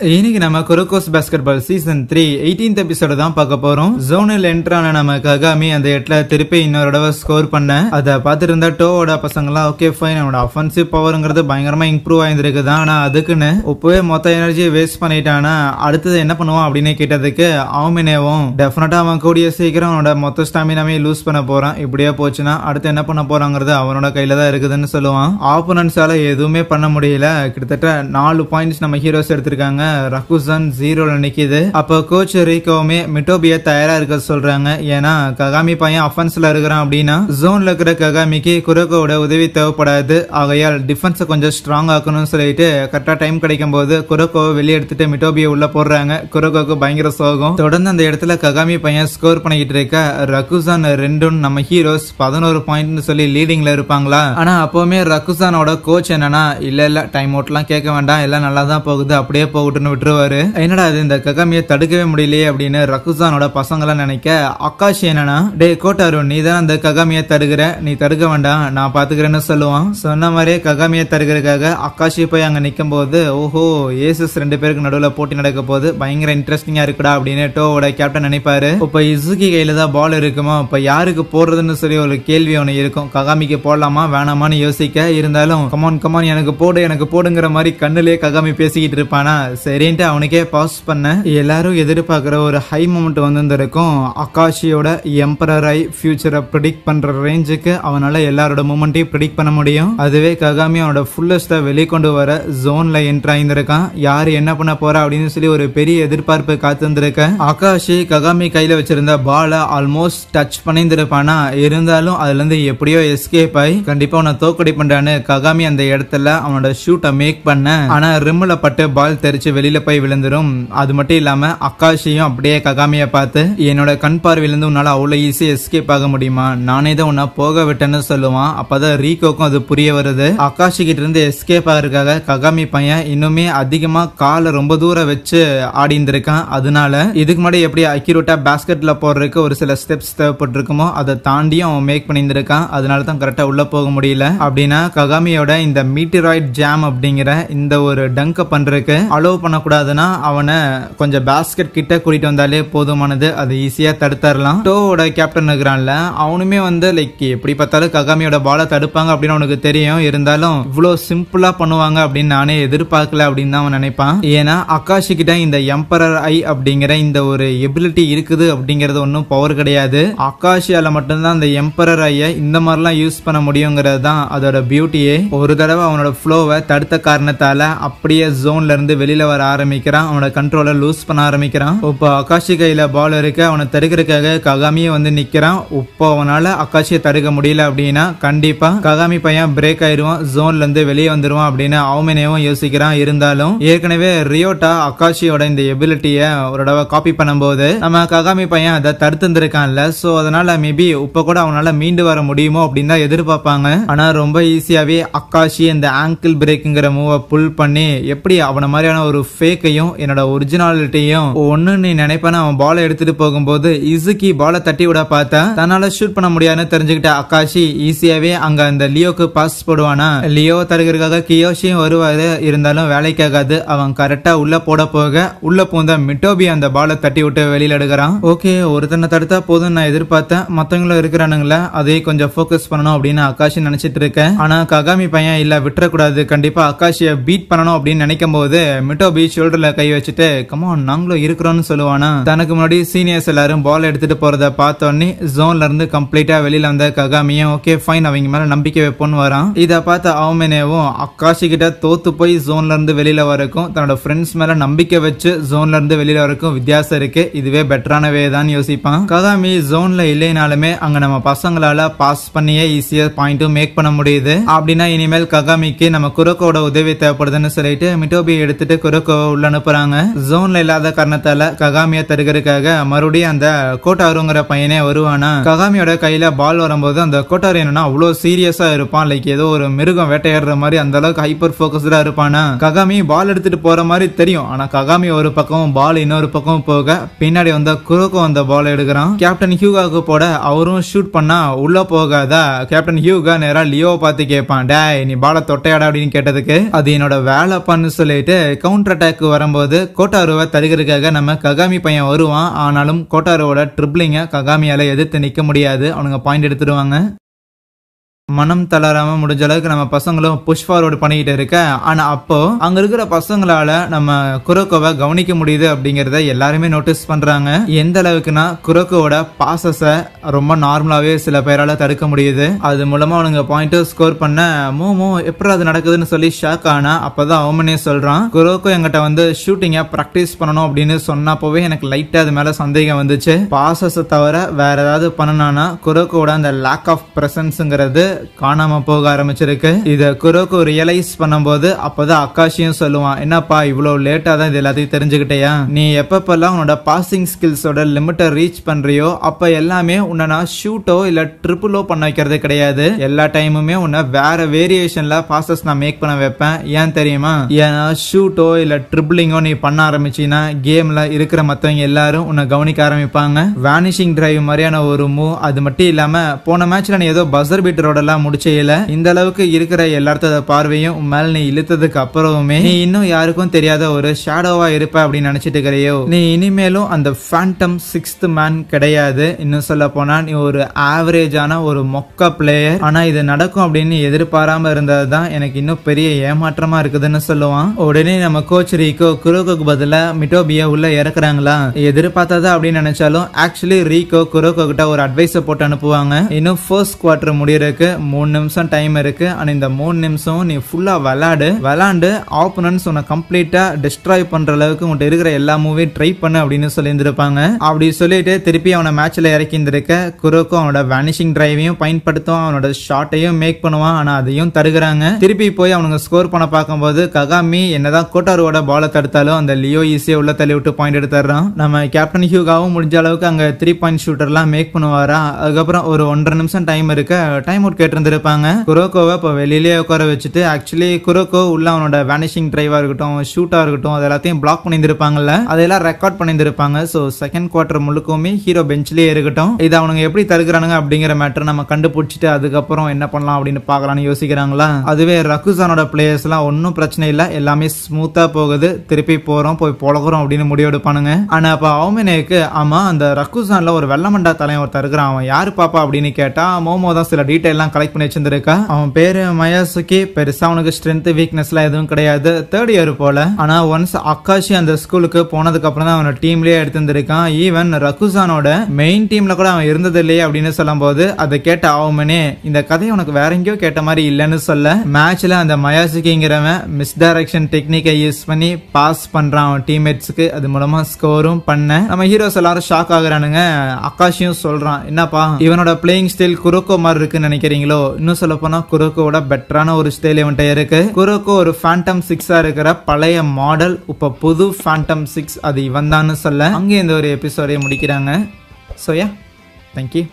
இன்னைக்கு நம்ம குரோகோஸ் basketball season 3 18th எபிசோட தான் பார்க்க போறோம். ஜோனில் என்டர் ஆன நம்ம ககாமி அந்த இடத்துல திருப்பி இன்னொரு தடவை ஸ்கோர் பண்ண அதை பார்த்துட்டு இருந்தா டோவோட பசங்களாம் ஓகே ஃபைன், அவனோட அஃபென்சிவ் பவர்ங்கிறது பயங்கரமா இம்ப்ரூவ் ஆயிருக்குது. ஆனா அதுக்குன்னு இப்பவே மொத்த எனர்ஜியை வேஸ்ட் பண்ணிட்டானா அடுத்தது என்ன பண்ணுவான் அப்படின்னு கேட்டதுக்கு அவமினேவும் டெஃபினட்டா அவன் கூடிய சீக்கிரம் அவனோட மொத்த ஸ்டாமினாமே லூஸ் பண்ண போறான். இப்படியே போச்சுன்னா அடுத்து என்ன பண்ண போறாங்கிறது அவனோட கையில தான் இருக்குதுன்னு சொல்லுவான். ஆப்போனன்ட்ஸால எதுவுமே பண்ண முடியல. கிட்டத்தட்ட 4 பாயிண்ட்ஸ் நம்ம ஹீரோஸ் எடுத்திருக்காங்க. ரகுசன் 0ல நிக்குது. அப்ப கோச் ரீகோவுமே மிட்டோபிய தயாரா இருக்க சொல்றாங்க. ஏன்னா ககாமி பையன் அஃபென்ஸ்ல இருக்கிறான் அப்படின்னா ஜோன்ல இருக்கிற ககாமிக்கு குரோகோவோட உதவி தேவைப்படாது. ஆகையால் டிஃபென்ஸை கொஞ்சம் ஸ்ட்ராங் ஆக்கணும்னு சொல்லிட்டு கரெக்டா டைம் கிடைக்கும் போது குரோகோவை வெளியே எடுத்துட்டு மிட்டோபிய உள்ள போடுறாங்க. குரோகோக்கு பயங்கர சோகம். தொடர்ந்து அந்த இடத்துல ககாமி பையன் ஸ்கோர் பண்ணிக்கிட்டு இருக்க ரகுசான் 2 நம்ம ஹீரோஸ் 11 பாயிண்ட் சொல்லி லீடிங்ல இருப்பாங்களா. ஆனா அப்பவுமே ரகுசானோட கோச் என்னன்னா இல்ல டைம் அவுட்லாம் கேட்க வேண்டாம், எல்லாம் நல்லா தான் போகுது, அப்படியே போகட்டும்னு விட்டுருவாரு. என்னடா அது இந்த ககாமியை தடுக்கவே முடியலையே அப்படின்னு ரகுசானோட பசங்களாம் நினைக்க ஆகாஷ் என்னன்னா டே கோட்டாரு நீ தான் அந்த ககாமியை தடுக்கிற, நீ தடுக்க வேண்டாம் நான் பாத்துக்கிறேன்னு சொல்லுவான். சொன்ன மாதிரியே ககாமியை தடுக்கிறதுக்காக ஆகாஷ் போய் அங்க நிக்கும் போது ஓஹோ ஏசஸ் 2 பேருக்கு நடுவில் போட்டி நடக்க போது பயங்கர இன்ட்ரெஸ்டிங்கா இருக்குடா அப்படின்னு டோவோட கேப்டன் நினைப்பாரு. இப்ப இசுகி கையில தான் பால் இருக்குமோ, இப்ப யாருக்கு போடுறதுன்னு சொல்லி ஒரு கேள்வி ஒண்ணு இருக்கும். ககாமிக்கு போடலாமா வேணாமான்னு யோசிக்க, இருந்தாலும் கமான் எனக்கு போடுங்கிற மாதிரி கண்ணுலயே ககாமி பேசிக்கிட்டு இருப்பானா. சரின்ட்டு அவனுக்கே பாஸ் பண்ண எல்லாரும் எதிர்பார்க்கிற ஒரு ஹை மூமெண்ட் வந்திருக்கும். ஆகாஷியோட எம்பரர் ஐ ஃபியூச்சரை ப்ரிடிக்ட் பண்ற ரேஞ்சுக்கு அவனால எல்லாரோட மூமெண்ட்டையும் ப்ரிடிக்ட் பண்ண முடியும். அதுவே ககாமி அவனோட ஃபுல்லஸ்ட வெளிக்கொண்டு வர ஜோன்ல என்டர் ஆயிருந்திருக்கான். யாரு என்ன பண்ண போறா அப்படின்னு சொல்லி ஒரு பெரிய எதிர்பார்ப்பு காத்திருந்திருக்க. ஆகாஷி ககாமி கையில வச்சிருந்த பாலை ஆல்மோஸ்ட் டச் பண்ணியிருந்திருப்பானா, இருந்தாலும் அதுல இருந்து எப்படியோ எஸ்கேப் ஆகி கண்டிப்பா அவனை தோக்கடி பண்றான்னு ககாமி அந்த இடத்துல அவனோட ஷூட்டை மேக் பண்ண, ஆனா ரிம்ல பட்டு பால் தெரிச்சு வெளியில போய் விழுந்துரும். அது மட்டும் இல்லாம ஆகாஷியும் அப்படியே ககாமிய பார்த்து என்னோட கண் பார்வையிலிருந்து உன்னால அவ்வளவு ஈஸியா எஸ்கேப் ஆக முடியுமா, நானே தான் உன்னை போக விட்டேன்னு சொல்லுவான். அப்பதான் ரீகோக்கும் அது புரிய வருது. ஆகாஷி கிட்ட இருந்து எஸ்கேப் ஆகிறதுக்காக ககாமி பையன் இன்னுமே அதிகமா காலை ரொம்ப தூரம் வச்சு ஆடி இருந்திருக்கான். அதனால இதுக்கு முன்னாடி எப்படி அக்யூரேட்டா பாஸ்கெட்ல போடுறதுக்கு ஒரு சில ஸ்டெப்ஸ் தேவைப்பட்டிருக்குமோ அதை தாண்டியும் அவன் மேக் பண்ணியிருந்திருக்கான். அதனால தான் கரெக்டா உள்ள போக முடியல. அப்படின்னா ககாமியோட இந்த மீட்டிராய்ட் ஜாம் அப்படிங்கிற இந்த ஒரு டங்க பண்றதுக்கு அலோவ் பண்ணக்கூடாதுன்னா அவனை கொஞ்சம் பாஸ்கெட் கிட்ட கூட்டிட்டு வந்தாலே போதுமானது, அது ஈஸியா தடுத்தரலாம். டோவோட கேப்டன் இருக்கிறான்ல அவனுமே லைக் எப்படி பார்த்தாலும் ககாமியோட பாலை தடுப்பாங்க அப்படின்னு அவனுக்கு தெரியும். இருந்தாலும் இவ்வளவு சிம்பிளா பண்ணுவாங்க அப்படின்னு நானே எதிர்பார்க்கல அப்படின்னு தான் அவன் நினைப்பான். ஏன்னா ஆகாஷி கிட்ட இந்த எம்பரர் ஐ அப்படிங்கிற இந்த ஒரு எபிலிட்டி இருக்குது அப்படிங்கறது ஒன்னும் பவர் கிடையாது. ஆகாஷியால மட்டும்தான் அந்த எம்பரர் ஐய இந்த மாதிரிலாம் யூஸ் பண்ண முடியுங்கிறது தான் அதோட பியூட்டியே. ஒரு தடவை அவனோட ஃப்ளோவை தடுத்த காரணத்தால அப்படியே ஜோன்ல இருந்து வெளியில வர ஆரம்பிக்கிறான். அவனோட கண்ட்ரோலை லூஸ் பண்ண ஆரம்பிக்கிறான். இப்போ ஆகாஷி கையில பால் இருக்கு, அவனை தடுக்கிறதுக்காக ககாமியே வந்து நிக்கிறான். இப்போ அவனால ஆகாஷியை தடுக்க முடியல அப்படின்னா கண்டிப்பா ககாமி பையன் பிரேக் ஆயிருவான், ஜோன்ல இருந்து வெளியே வந்துருவான் அப்படின்னு அவமேனேவும் யோசிக்கிறான். இருந்தாலும் ஏற்கனவே ரியோட்டா ஆகாஷியோட இந்த எபிலிட்டியை ஒரு தடவை காப்பி பண்ணும்போது நம்ம ககாமி பையன் அதை தடுத்துருக்கான்ல, சோ அதனால மேபி இப்ப கூட அவனால மீண்டு வர முடியுமோ அப்படின்னு தான் எதிர்பார்ப்பாங்க. ஆனா ரொம்ப ஈஸியாவே ஆகாஷி இந்த ஆங்கிள் பிரேக்குங்கிற மூவை புல் பண்ணி எப்படி அவன மாதிரியான ஒரு ஃபேக்கையும் என்னோட ஒரிஜினாலிட்டியும் ஒன்னு நீ நினைப்பான அவன் பாலை எடுத்துட்டு போகும்போது இசுகி பாலை தட்டி விட பார்த்தா தன்னால ஷூட் பண்ண முடியாதுன்னு தெரிஞ்சுக்கிட்ட ஆகாஷி ஈஸியாவே அங்க அந்த லியோக்கு பாஸ் போடுவானா. லியோ தடுக்கிறதுக்காக கியோஷியும் வருவாரு, இருந்தாலும் வேலைக்காகாது. அவன் கரெக்டா உள்ள போட போக உள்ள பூந்த மிட்டோபி அந்த பாலை தட்டி விட்டு வெளியில எடுக்கிறான். ஓகே ஒருத்தனை தடுத்தா போதும் நான் எதிர்பார்த்தேன், மத்தவங்களும் இருக்கிறானுங்களா அதே கொஞ்சம் போக்கஸ் பண்ணணும் அப்படின்னு ஆகாஷி நினைச்சிட்டு இருக்கேன். ஆனா ககாமி பையன் இல்ல விட்டுறக்கூடாது, கண்டிப்பா ஆகாஷிய பீட் பண்ணணும் அப்படின்னு நினைக்கும் போது மிட்டோபி ஷோல்டர்ல கை வச்சுட்டு கமான் நாங்களும் இருக்கிறோம்னு சொல்லுவானா. தனக்கு முன்னாடி சீனியர்ஸ் எல்லாரும் பால் எடுத்துட்டு போறத பார்த்தோன்னே ஜோன்ல இருந்து கம்ப்ளீட்டா வெளியில வந்த ககாமியும் ஓகே ஃபைன் அவங்க மேல நம்பிக்கை வைப்போன்னு வரான். இதை பார்த்த அவமேனேவும் ஆகாஷி கிட்ட தோத்து போய் ஜோன்ல இருந்து வெளியில வரக்கும் தன்னோட ஃப்ரெண்ட்ஸ் மேல நம்பிக்கை வச்சு ஜோன்ல இருந்து வெளியில வரக்கும் வித்தியாசம் இருக்கு, இதுவே பெட்டரான வே தான் யோசிப்பான். ககாமி ஜோன்ல இல்லைனாலுமே அங்க நம்ம பசங்களால பாஸ் பண்ணியே ஈஸியா பாயிண்ட்டும் மேக் பண்ண முடியுது. அப்படின்னா இனிமேல் ககாமிக்கு நம்ம குரோகோட உதவி தேவைப்படுதுன்னு சொல்லிட்டு மிட்டோபி எடுத்துட்டு குரோகோவை உள்ள அனுப்புறாங்க. ஜோன்ல இல்லாத காரணத்தால ககாமியை தடுக்கிறதுக்காக மறுபடியும் அந்த கோட்டாருங்கிற பையனே வருவானா. ககாமியோட கையில பால் வரும்போது அந்த கோட்டாரு என்னன்னா அவ்வளவு சீரியஸா இருப்பான், லைக் ஏதோ ஒரு மிருகம் வேட்டையாடுற மாதிரி அந்த அளவுக்கு ஹைப்பர் போக்கஸ்டா இருப்பானா. ககாமி பால் எடுத்துட்டு போற மாதிரி தெரியும், ஆனா ககாமி ஒரு பக்கம் பால் இன்னொரு பக்கம் போக பின்னாடி வந்த குரோகோ அந்த பால் எடுக்கிறான். கேப்டன் ஹியூகாவுக்கு போட அவரும் ஷூட் பண்ணா உள்ள போகாதா. கேப்டன் ஹியூகா நேரா லியோ பார்த்து கேட்பான், டேய் நீ பாலை தொட்டையாடா அப்படின்னு கேட்டதுக்கு அது என்னோட வேலை பண்ணு சொல்லிட்டு கவுண்டர் கவுண்டர் அட்டாக் வரும்போது கோட்டாரோவை தடுக்கிறதுக்காக நம்ம ககாமி பையன் வருவான். ஆனாலும் கோட்டாரோவோட ட்ரிப்ளிங்க ககாமியால எதிர்த்து நிக்க முடியாது. அவனுங்க பாயிண்ட் எடுத்துடுவாங்க. மனம் தளராம முடிஞ்ச அளவுக்கு நம்ம பசங்களும் புஷ் ஃபார்வர்டு பண்ணிக்கிட்டு இருக்க. ஆனா அப்போ அங்க இருக்கிற பசங்களால நம்ம குரோக்கோவை கவனிக்க முடியுது அப்படிங்கறத எல்லாருமே நோட்டீஸ் பண்றாங்க. எந்த அளவுக்குன்னா குரோக்கோவோட பாசஸ ரொம்ப நார்மலாவே சில பேரால தடுக்க முடியுது. அது மூலமா அவனுங்க பாயிண்ட் ஸ்கோர் பண்ண மோமோ எப்படி அது நடக்குதுன்னு சொல்லி ஷாக் ஆனா அப்பதான் அவனே சொல்றான், குரோக்கோ என்கிட்ட வந்து ஷூட்டிங்க பிராக்டிஸ் பண்ணணும் அப்படின்னு சொன்னப்பவே எனக்கு லைட்டா அது மேல சந்தேகம் வந்துச்சு. பாசஸ தவிர வேற ஏதாவது பண்ணனானா குரோக்கோட அந்த லேக் ஆஃப் பிரசன்ஸ்ங்கிறது காணாம போக ஆரம்பிச்சிருக்கு. இத குரோக்கோ ரியலைஸ் பண்ணும்போது அப்பதான் அக்காஷியும் சொல்லுவான், என்னப்பா இவ்வளவு லேட்டா தான் இது எல்லாத்தையும் தெரிஞ்சுக்கிட்டயா? நீ எப்பப்பெல்லாம் உன்னோட பாசிங் ஸ்கில்ஸோட லிமிட்டை ரீச் பண்றியோ அப்ப எல்லாமே உன்னை நான் ஷூட்டோ இல்ல ட்ரிபிளோ பண்ண வைக்கிறது கிடையாது. எல்லா டைமுமே உன்னை வேற வேரியேஷன்ல பாசஸ் நான் மேக் பண்ண வைப்பேன். ஏன் தெரியுமா? ஏன்னா ஷூட்டோ இல்ல ட்ரிபிளிங்கோ நீ பண்ண ஆரம்பிச்சின்னா கேம்ல இருக்கிற மத்தவங்க எல்லாரும் உன்னை கவனிக்க ஆரம்பிப்பாங்க. வேனிஷிங் டிரைவ் மாதிரியான ஒரு மூவ். அது மட்டும் இல்லாம போன மேட்ச்ல நீ ஏதோ பசர் பீட்டரோட முடிச்சையில இந்த அளவுக்கு இருக்கிற எல்லாத்தோட பார்வையும் மேல நீ இழுத்ததுக்கு அப்புறமே நீ இன்னும் யாருக்கும் தெரியாத ஒரு ஷேடோவா இருப்ப அப்படின்னு நினைச்சிட்டு இருக்கிறையோ, நீ இனிமேலும் அந்த ஃபேண்டம் சிக்ஸ்த் மேன் கிடையாது. இன்னும் சொல்ல போனா நீ ஒரு ஆவரேஜான ஒரு மொக்க பிளேயர். ஆனா இது நடக்கும் அப்படின்னு எதிர்பாராம இருந்ததுதான் எனக்கு இன்னும் பெரிய ஏமாற்றமா இருக்குதுன்னு சொல்லுவான். உடனே நம்ம கோச் ரீகோ குரோக்கோக்கு பதிலா மிட்டோபியா உள்ள இறக்குறாங்களா? எதிர்பார்த்ததா அப்படின்னு நினைச்சாலும் ஆக்சுவலி ரீகோ குரோக்கோ கிட்ட ஒரு அட்வைஸ் போட்டு அனுப்புவாங்க. இன்னும் ஃபர்ஸ்ட் குவார்டர் முடியறதுக்கு 3 நிமிஷம் டைம் இருக்கு. ஆனா இந்த 3 நிமிஷம் நீ ஃபுல்லா விளையாண்டு ஆப்போனன்ட்ஸ் உன்னை கம்ப்ளீட்டா டிஸ்ட்ராய் பண்ற அளவுக்கு உன்கிட்ட இருக்கிற எல்லா மூவையும் ட்ரை பண்ணு அப்படின்னு சொல்லி இருந்திருப்பாங்க. அப்படி சொல்லிட்டு திருப்பி அவனை மேட்ச்ல இறக்கி இருந்திருக்க குரோக்கோ அவனோட வேனிஷிங் டிரைவையும் பயன்படுத்தும், அவனோட ஷாட்டையும் மேக் பண்ணுவான். ஆனா அதையும் தருகிறாங்க. திருப்பி போய் அவனுங்க ஸ்கோர் பண்ண பார்க்கும்போது ககாமி என்னதான் கோட்டாரோட பாலை தடுத்தாலும் அந்த லியோ ஈஸியா உள்ள தள்ளி விட்டு பாயிண்ட் எடுத்துறான். நம்ம கேப்டன் ஹியூகாவும் முடிஞ்ச அளவுக்கு அங்க 3 பாயிண்ட் ஷூட்டர்லாம் மேக் பண்ணுவாரா. அதுக்கப்புறம் ஒரு 1.5 நிமிஷம் டைம் இருக்க டைம் அவுட் கேட்டிருந்திருப்பாங்க. குரோக்கோவை இப்போ வெளியிலே உட்கார வச்சுட்டு ஆக்சுவலி குரோக்கோ உள்ள அவனோட வேனிஷிங் டிரைவா இருக்கட்டும் ஷூட்டா இருக்கட்டும் அது எல்லாத்தையும் பிளாக் பண்ணியிருப்பாங்கல்ல, அதெல்லாம் ரெக்கார்ட் பண்ணியிருப்பாங்க. ஸோ செகண்ட் குவார்டர் முழுக்குமே ஹீரோ பெஞ்ச்லயே இருக்கட்டும். இது அவனுங்க எப்படி தடுக்கிறானுங்க அப்படிங்கிற மேட்டர் நம்ம கண்டுபிடிச்சிட்டு அதுக்கப்புறம் என்ன பண்ணலாம் அப்படின்னு பாக்கலாம்னு யோசிக்கிறாங்களா. அதுவே ரகுசானோட பிளேயர்ஸ் எல்லாம் ஒன்னும் பிரச்சனை இல்ல, எல்லாமே ஸ்மூத்தா போகுது, திருப்பி போறோம் போய் பொழகுறோம் அப்படின்னு முடிவெடுப்பானுங்க. ஆனா அப்ப அவமேனேக்கு ஆமா அந்த ரகுசான்ல ஒரு வெள்ளமண்டா தலைவன் ஒருத்தர் இருக்கிறான், அவன் யாரு பாப்பா அப்படின்னு கேட்டா மோமோ தான் சில டீடைல் எல்லாம் கலெக்ட் பண்ணி வச்சிருந்திருக்கா. அவன் பேரு மயாசுகி. பெருசா அவனுக்கு ஸ்ட்ரென்த் வீக்னஸ்லாம் எதுவும் கிடையாது, 3rd இயர் போல. ஆனா ஒன்ஸ் அக்காஷி அந்த ஸ்கூலுக்கு போனதுக்கு அப்புறம் தான் அவனோட டீம்லயே எடுத்திருந்திருக்கான். ஈவன் ரகுசானோட மெயின் டீம்ல கூட அவன் இருந்தது இல்லையே அப்படின்னு சொல்லும் போது அதை கேட்ட அவமனே இந்த கதையை உனக்கு வேற எங்கேயோ கேட்ட மாதிரி இல்லைன்னு சொல்ல மேட்ச்ல அந்த மயாசுகிங்கிறவன் மிஸ்டைரக்ஷன் டெக்னிக்கை யூஸ் பண்ணி பாஸ் பண்றான் அவன் டீம்மேட்ஸ்க்கு. அது மூலமா ஸ்கோரும் பண்ண நம்ம ஹீரோஸ் எல்லாரும் ஷாக் ஆகுறானுங்க. அக்காஷியும் சொல்றான், என்னப்பா இவனோட பிளேயிங் ஸ்டைல் குரோக்கோ மாதிரி இருக்குன்னு நினைக்கிறீங்களோ? இன்னும் சொல்ல போனா குரோக்கோட பெட்டரான ஒரு ஸ்டைல் இவன்ட்ட இருக்கு. குரோக்கோ ஒரு ஃபேண்டம் 6 இருக்கிற பழைய மாடல், இப்ப புது ஃபேண்டம் 6 அது இவன் தான் சொல்ல அங்கே இந்த ஒரு எபிசோடை முடிக்கிறாங்க. So yeah, thank you.